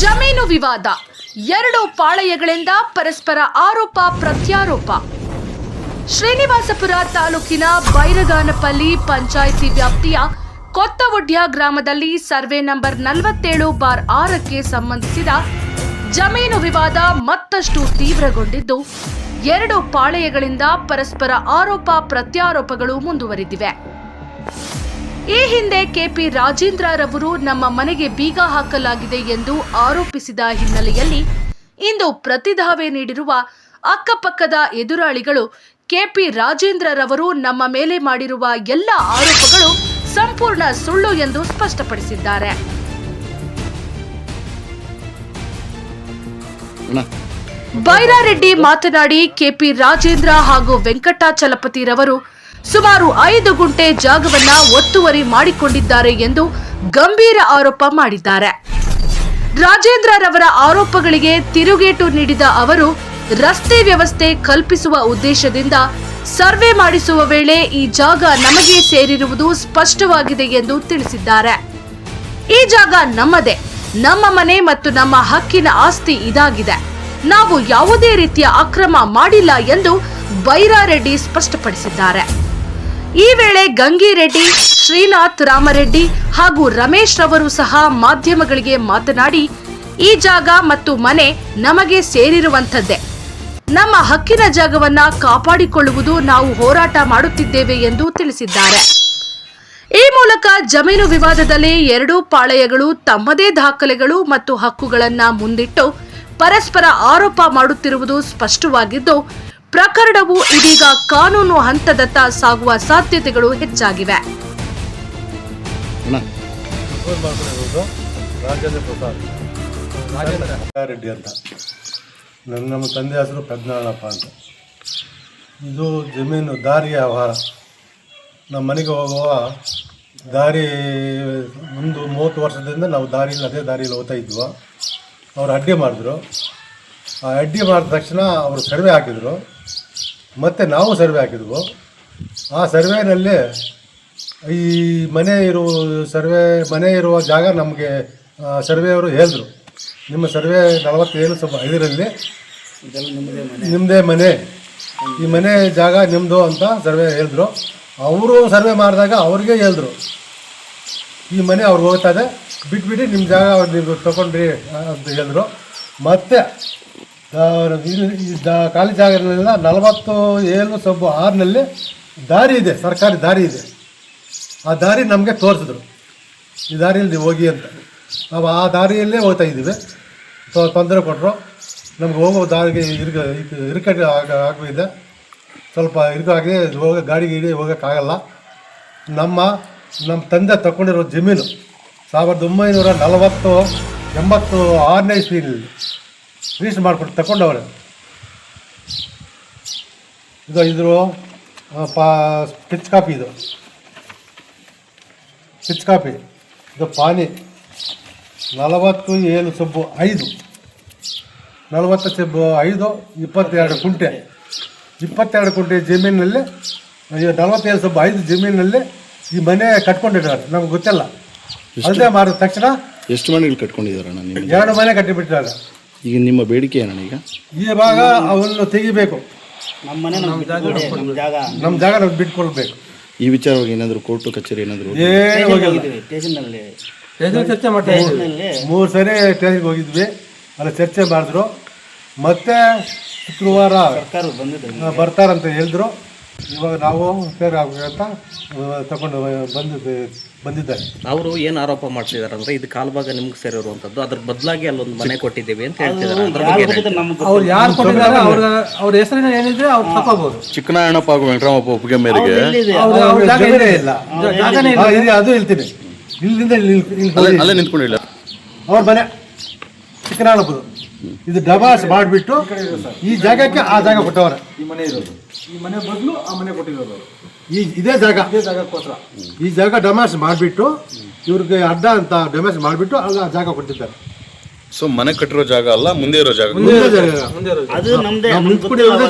ಜಮೀನು ವಿವಾದ, ಎರಡು ಪಾಳೆಯಗಳಿಂದ ಪರಸ್ಪರ ಆರೋಪ ಪ್ರತ್ಯಾರೋಪ. ಶ್ರೀನಿವಾಸಪುರ ತಾಲೂಕಿನ ಬೈರಗಾನಪಲ್ಲಿ ಪಂಚಾಯಿತಿ ವ್ಯಾಪ್ತಿಯ ಕೊತ್ತವಡ್ಯ ಗ್ರಾಮದಲ್ಲಿ ಸರ್ವೆ ನಂಬರ್ 47/6ಕ್ಕೆ ಸಂಬಂಧಿಸಿದ ಜಮೀನು ವಿವಾದ ಮತ್ತಷ್ಟು ತೀವ್ರಗೊಂಡಿದ್ದು, ಎರಡು ಪಾಳೆಯಗಳಿಂದ ಪರಸ್ಪರ ಆರೋಪ ಪ್ರತ್ಯಾರೋಪಗಳು ಮುಂದುವರಿದಿವೆ. ಈ ಹಿಂದೆ ಕೆಪಿ ರಾಜೇಂದ್ರರವರು ನಮ್ಮ ಮನೆಗೆ ಬೀಗ ಹಾಕಲಾಗಿದೆ ಎಂದು ಆರೋಪಿಸಿದ ಹಿನ್ನೆಲೆಯಲ್ಲಿ ಇಂದು ಪ್ರತಿದಾವೆ ನೀಡಿರುವ ಅಕ್ಕಪಕ್ಕದ ಎದುರಾಳಿಗಳು ಕೆಪಿ ರಾಜೇಂದ್ರರವರು ನಮ್ಮ ಮೇಲೆ ಮಾಡಿರುವ ಎಲ್ಲ ಆರೋಪಗಳು ಸಂಪೂರ್ಣ ಸುಳ್ಳು ಎಂದು ಸ್ಪಷ್ಟಪಡಿಸಿದ್ದಾರೆ. ಬೈರಾರೆಡ್ಡಿ ಮಾತನಾಡಿ, ಕೆಪಿ ರಾಜೇಂದ್ರ ಹಾಗೂ ವೆಂಕಟಾಚಲಪತಿರವರು ಸುಮಾರು 5 ಗುಂಟೆ ಜಾಗವನ್ನ ಒತ್ತುವರಿ ಮಾಡಿಕೊಂಡಿದ್ದಾರೆ ಎಂದು ಗಂಭೀರ ಆರೋಪ ಮಾಡಿದ್ದಾರೆ. ರಾಜೇಂದ್ರರವರ ಆರೋಪಗಳಿಗೆ ತಿರುಗೇಟು ನೀಡಿದ ಅವರು, ರಸ್ತೆ ವ್ಯವಸ್ಥೆ ಕಲ್ಪಿಸುವ ಉದ್ದೇಶದಿಂದ ಸರ್ವೆ ಮಾಡಿಸುವ ವೇಳೆ ಈ ಜಾಗ ನಮಗೆ ಸೇರಿರುವುದು ಸ್ಪಷ್ಟವಾಗಿದೆ ಎಂದು ತಿಳಿಸಿದ್ದಾರೆ. ಈ ಜಾಗ ನಮ್ಮದೇ, ನಮ್ಮ ಮನೆ ಮತ್ತು ನಮ್ಮ ಹಕ್ಕಿನ ಆಸ್ತಿ ಇದಾಗಿದೆ. ನಾವು ಯಾವುದೇ ರೀತಿಯ ಅಕ್ರಮ ಮಾಡಿಲ್ಲ ಎಂದು ಬೈರಾರೆಡ್ಡಿ ಸ್ಪಷ್ಟಪಡಿಸಿದ್ದಾರೆ. ಈ ವೇಳೆ ಗಂಗಿರೆಡ್ಡಿ, ಶ್ರೀನಾಥ್ ರಾಮರೆಡ್ಡಿ ಹಾಗೂ ರಮೇಶ್ ರವರು ಸಹ ಮಾಧ್ಯಮಗಳಿಗೆ ಮಾತನಾಡಿ, ಈ ಜಾಗ ಮತ್ತು ಮನೆ ನಮಗೆ ಸೇರಿರುವಂಥದ್ದೇ. ನಮ್ಮ ಹಕ್ಕಿನ ಜಾಗವನ್ನ ಕಾಪಾಡಿಕೊಳ್ಳುವುದು ನಾವು ಹೋರಾಟ ಮಾಡುತ್ತಿದ್ದೇವೆ ಎಂದು ತಿಳಿಸಿದ್ದಾರೆ. ಈ ಮೂಲಕ ಜಮೀನು ವಿವಾದದಲ್ಲಿ ಎರಡೂ ಪಾಳೆಯಗಳು ತಮ್ಮದೇ ದಾಖಲೆಗಳು ಮತ್ತು ಹಕ್ಕುಗಳನ್ನ ಮುಂದಿಟ್ಟು ಪರಸ್ಪರ ಆರೋಪ ಮಾಡುತ್ತಿರುವುದು ಸ್ಪಷ್ಟವಾಗಿದ್ದು, ಪ್ರಕರಣವು ಇದೀಗ ಕಾನೂನು ಹಂತದತ್ತ ಸಾಗುವ ಸಾಧ್ಯತೆಗಳು ಹೆಚ್ಚಾಗಿವೆ. ರೆಡ್ಡಿ ಅಂತ ನಮ್ಮ ತಂದೆ ಹೆಸರು ಪದ್ಮನಾಭಪ್ಪ ಅಂತ. ಇದು ಜಮೀನು ದಾರಿಯ ವ್ಯವಹಾರ. ನಮ್ಮ ಮನೆಗೆ ಹೋಗುವ ದಾರಿ ಒಂದು 30 ವರ್ಷದಿಂದ ನಾವು ಅದೇ ದಾರಿಯಲ್ಲಿ ಹೋಗ್ತಾ ಇದ್ವು. ಅವರು ಅಡ್ಡಿ ಮಾಡಿದ್ರು. ಆ ಅಡ್ಡಿ ಮಾಡಿದ ತಕ್ಷಣ ಅವರು ಸರ್ವೆ ಹಾಕಿದರು, ಮತ್ತು ನಾವು ಸರ್ವೆ ಹಾಕಿದ್ವು. ಆ ಸರ್ವೆನಲ್ಲಿ ಈ ಮನೆ ಇರುವ ಜಾಗ ನಮಗೆ ಸರ್ವೆಯವರು ಹೇಳಿದ್ರು, ನಿಮ್ಮ ಸರ್ವೆ 47/5ರಲ್ಲಿ ನಿಮ್ಮದೇ ಮನೆ, ಈ ಮನೆ ಜಾಗ ನಿಮ್ಮದು ಅಂತ ಸರ್ವೆ ಹೇಳಿದ್ರು. ಅವರು ಸರ್ವೆ ಮಾಡಿದಾಗ ಅವ್ರಿಗೆ ಹೇಳಿದ್ರು, ಈ ಮನೆ ಅವ್ರಿಗೆ ಹೋಗ್ತದೆ, ಬಿಟ್ಬಿಟ್ಟು ನಿಮ್ಮ ಜಾಗ ನೀವು ತಗೊಂಡ್ರಿ ಅಂತ ಹೇಳಿದ್ರು. ಮತ್ತು ಖಾಲಿ ಜಾಗದಲ್ಲೆಲ್ಲ 47/6ನಲ್ಲಿ ದಾರಿ ಇದೆ, ಸರ್ಕಾರಿ ದಾರಿ ಇದೆ. ಆ ದಾರಿ ನಮಗೆ ತೋರಿಸಿದ್ರು, ಈ ದಾರಿಯಲ್ಲಿ ನೀವು ಹೋಗಿ ಅಂತ. ನಾವು ಆ ದಾರಿಯಲ್ಲೇ ಹೋಗ್ತಾ ಇದ್ದೀವಿ. ತೊಂದರೆ ಕೊಟ್ಟರು. ನಮ್ಗೆ ಹೋಗೋ ದಾರಿಗೆ ಇರುಕಟ್ಟು ಆಗಿದೆ, ಸ್ವಲ್ಪ ಇರುಕಾಗಿ ಗಾಡಿ ಹೋಗೋಕ್ಕಾಗಲ್ಲ. ನಮ್ಮ ತಂದೆ ತಗೊಂಡಿರೋ ಜಮೀನು 1986ನೇ ಇಸ್ವಿನಲ್ಲಿ ರಿಜಿಸ್ಟರ್ ಮಾಡಿಕೊಟ್ಟು ತಗೊಂಡವ್ರೆ. ಇದ್ರ ಸ್ಕೆಚ್ ಕಾಪಿ, ಸ್ಕೆಚ್ ಕಾಪಿ. ಇದು ಪಾನಿ 47/5 22 ಗುಂಟೆ. 22 ಗುಂಟೆ ಜಮೀನಿನಲ್ಲಿ 47/5 ಜಮೀನಿನಲ್ಲಿ ಈ ಮನೆ ಕಟ್ಕೊಂಡಿದ್ದಾರೆ. ನಮ್ಗೆ ಗೊತ್ತಿಲ್ಲ. ಅಲ್ಲದೆ ಮಾಡಿದ ತಕ್ಷಣ ಎಷ್ಟು ಮನೆಗಳು ಕಟ್ಕೊಂಡಿದ್ದಾರೆ? 2 ಮನೆ ಕಟ್ಟಿಬಿಟ್ಟಿದ್ದಾರೆ. ಈಗ ನಿಮ್ಮ ಬೇಡಿಕೆ ಏನಣ್ಣ? ಇವಾಗ ಅವನ್ನು ತೆಗಿಬೇಕು, ನಮ್ಮ ಜಾಗ ನಾವು ಬಿಟ್ಕೊಳ್ಬೇಕು. ಈ ವಿಚಾರವಾಗಿ ಏನಾದರೂ ಕೋರ್ಟು ಕಚೇರಿ ಏನಾದರೂ ಏನು ಹೋಗಿಲ್ಲ. 3 ಸರಿ ಸ್ಟೇಷನ್ಗೆ ಹೋಗಿದ್ವಿ, ಅಲ್ಲಿ ಚರ್ಚೆ ಮಾಡಿದ್ರು. ಮತ್ತೆ ಶುಕ್ರವಾರ ಬರ್ತಾರಂತ ಹೇಳಿದ್ರು. ಇವಾಗ ನಾವು ಫೇರ್ ಆಗಬೇಕಂತ ತಗೊಂಡು ಬಂದಿದ್ದಾರೆ. ಅವರು ಏನು ಆರೋಪ ಮಾಡ್ತಿದ್ದಾರೆ ಅಂದರೆ, ಇದು ಕಾಲ್ಭಾಗ ನಿಮ್ಗೆ ಸೇರಿರುವಂಥದ್ದು, ಅದ್ರ ಬದಲಾಗಿ ಅಲ್ಲೊಂದು ಮನೆ ಕೊಟ್ಟಿದ್ದೀವಿ ಅಂತ ಹೇಳ್ತಿದ್ದಾರೆ. ಅವ್ರು ಯಾರು ಕೊಟ್ಟಿದ್ದಾರೆ, ಅವ್ರ ಹೆಸರಿನ ಏನಿದೆ ಅವ್ರು ತಗೋಬಹುದು. ಚಿಕ್ಕನಾಯಣಪ್ಪ ಹಾಗೂ ವೆಂಕಟರಾಮಪ್ಪ ಒಪ್ಪಿಗೆ ಮೇರೆಗೆ ಇಲ್ಲ, ಅದು ಹೇಳ್ತೀನಿ. ಇಲ್ಲಿಂದ ಅಲ್ಲೇ ನಿಂತ್ಕೊಂಡಿಲ್ಲ ಅವ್ರ ಮನೆ ಚಿಕ್ಕನಾಳಪ್ಪದು. ಇದು ಡಬಾಸ್ ಮಾಡಿಬಿಟ್ಟು ಈ ಜಾಗಕ್ಕೆ ಆ ಜಾಗ ಕೊಟ್ಟವ್ರೆ. ಈ ಮನೆ ಬದಲು ಆ ಮನೆ ಕೊಟ್ಟಿರೋದು ಇದೇ ಜಾಗಕ್ಕೋಸ್ಕರ. ಈ ಜಾಗ ಡಮಾಸ್ ಮಾಡಿಬಿಟ್ಟು ಇವ್ರಿಗೆ ಅಡ್ಡ ಅಂತ ಡಮಾಸ್ ಮಾಡಿಬಿಟ್ಟು ಆ ಜಾಗ ಕೊಟ್ಟಿದ್ದಾರೆ. ಸೊ ಮನೆ ಕಟ್ಟಿರೋ ಜಾಗ ಅಲ್ಲ, ಮುಂದೆ ಇರೋ ಜಾಗ.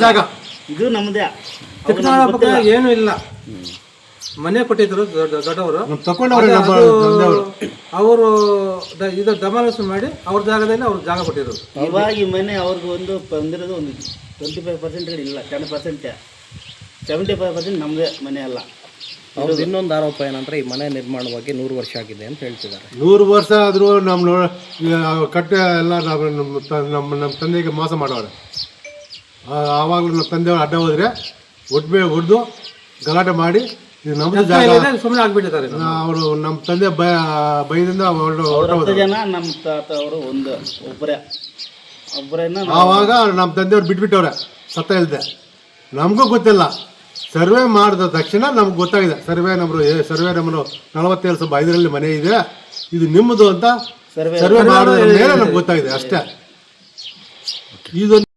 ಜಾಗ ಇದು ನಮ್ಮದೇ. ಚಿಕ್ಕನಾಳಪ್ಪಕ್ಕೆ ಏನೂ ಇಲ್ಲ. ಮನೆ ಕೊಟ್ಟಿದ್ರು ದೊಡ್ಡವರು. ನಮ್ಮ ತಗೊಂಡವ್ರೆ ನಮ್ಮ ತಂದೆಯವರು. ಅವರು ಇದು ಡೆಮಾಲಿಷನ್ ಮಾಡಿ ಅವ್ರ ಜಾಗದಲ್ಲಿ ಅವ್ರ ಜಾಗ ಕೊಟ್ಟಿದ್ರು. ಇವಾಗ ಈ ಮನೆ ಅವ್ರಿಗೆ ಬಂದಿರೋದು ಒಂದು 25% ಇಲ್ಲ, 10%. 75% ನಮ್ಮದೇ ಮನೆ ಅಲ್ಲ. ಅವ್ರದ್ದು ಇನ್ನೊಂದು ಆರೋಪ ಏನಂದ್ರೆ ಈ ಮನೆ ನಿರ್ಮಾಣವಾಗಿ 100 ವರ್ಷ ಆಗಿದೆ ಅಂತ ಹೇಳ್ತಿದ್ದಾರೆ. 100 ವರ್ಷ ಆದರೂ ನಮ್ಮ ಕಟ್ಟೆ ಎಲ್ಲ ನಮ್ಮ ತಂದೆಗೆ ಮೋಸ ಮಾಡೋರು. ಆವಾಗಲೂ ನಮ್ಮ ತಂದೆಯವರು ಅಡ್ಡ ಹೋದರೆ ಹೊಡೆದು ಗಲಾಟೆ ಮಾಡಿ ಇದು ನಮ್ಮದು ಜಾಗ ಸುಮ್ಮನೆ ಆಗ್ಬಿಟ್ಟಿದ್ದಾರೆ. ಅವರು ನಮ್ಮ ತಂದೆ ಭಯದಿಂದ ಹತ್ತು ಜನ ನಮ್ಮ ತಾತ ಅವರು ಒಬ್ಬರೇನ ಆವಾಗ ನಮ್ಮ ತಂದೆಯವ್ರು ಬಿಟ್ಬಿಟ್ಟವ್ರೆ ಸತ್ತ ಇಲ್ಲದೆ. ನಮಗೂ ಗೊತ್ತಿಲ್ಲ. ಸರ್ವೆ ಮಾಡಿದ ತಕ್ಷಣ ನಮ್ಗೆ ಗೊತ್ತಾಗಿದೆ. ಸರ್ವೆ ನಮ್ಮದು 47 ಸ್ವಲ್ಪ 5ರಲ್ಲಿ ಮನೆ ಇದೆ, ಇದು ನಿಮ್ಮದು ಅಂತ ಸರ್ವೆ ಮಾಡಿದ ಮೇಲೆ ನಮ್ಗೆ ಗೊತ್ತಾಗಿದೆ ಅಷ್ಟೇ. ಇದೊಂದು